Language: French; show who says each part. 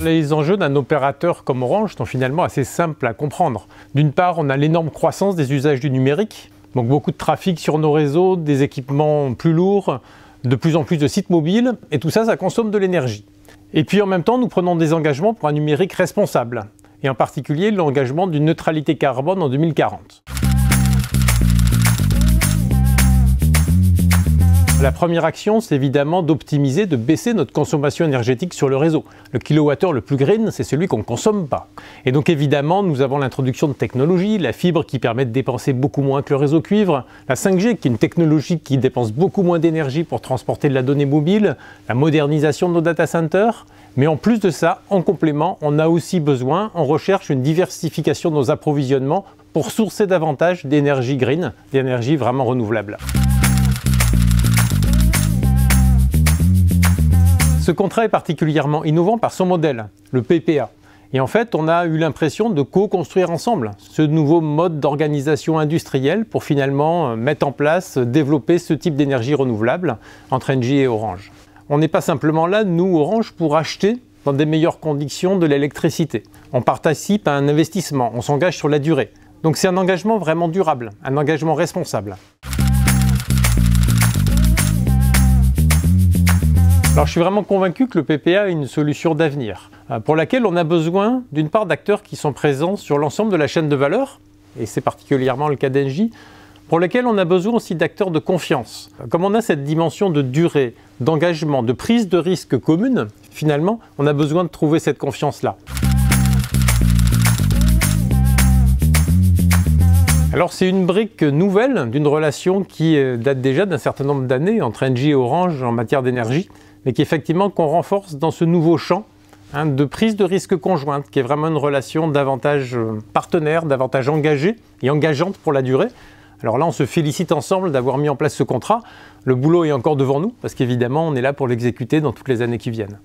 Speaker 1: Les enjeux d'un opérateur comme Orange sont finalement assez simples à comprendre. D'une part, on a l'énorme croissance des usages du numérique, donc beaucoup de trafic sur nos réseaux, des équipements plus lourds, de plus en plus de sites mobiles, et tout ça, ça consomme de l'énergie. Et puis en même temps, nous prenons des engagements pour un numérique responsable, et en particulier l'engagement d'une neutralité carbone en 2040. La première action, c'est évidemment d'optimiser, de baisser notre consommation énergétique sur le réseau. Le kilowattheure le plus green, c'est celui qu'on ne consomme pas. Et donc évidemment, nous avons l'introduction de technologies, la fibre qui permet de dépenser beaucoup moins que le réseau cuivre, la 5G qui est une technologie qui dépense beaucoup moins d'énergie pour transporter de la donnée mobile, la modernisation de nos data centers. Mais en plus de ça, en complément, on a aussi besoin, on recherche une diversification de nos approvisionnements pour sourcer davantage d'énergie green, d'énergie vraiment renouvelable. Ce contrat est particulièrement innovant par son modèle, le PPA. Et en fait, on a eu l'impression de co-construire ensemble ce nouveau mode d'organisation industrielle pour finalement mettre en place, développer ce type d'énergie renouvelable entre Engie et Orange. On n'est pas simplement là, nous, Orange, pour acheter dans des meilleures conditions de l'électricité. On participe à un investissement, on s'engage sur la durée. Donc c'est un engagement vraiment durable, un engagement responsable. Alors je suis vraiment convaincu que le PPA est une solution d'avenir, pour laquelle on a besoin d'une part d'acteurs qui sont présents sur l'ensemble de la chaîne de valeur, et c'est particulièrement le cas d'Engie, pour laquelle on a besoin aussi d'acteurs de confiance. Comme on a cette dimension de durée, d'engagement, de prise de risque commune, finalement, on a besoin de trouver cette confiance-là. Alors c'est une brique nouvelle d'une relation qui date déjà d'un certain nombre d'années entre Engie et Orange en matière d'énergie, mais qui effectivement qu'on renforce dans ce nouveau champ de prise de risque conjointe, qui est vraiment une relation davantage partenaire, davantage engagée et engageante pour la durée. Alors là, on se félicite ensemble d'avoir mis en place ce contrat. Le boulot est encore devant nous, parce qu'évidemment, on est là pour l'exécuter dans toutes les années qui viennent.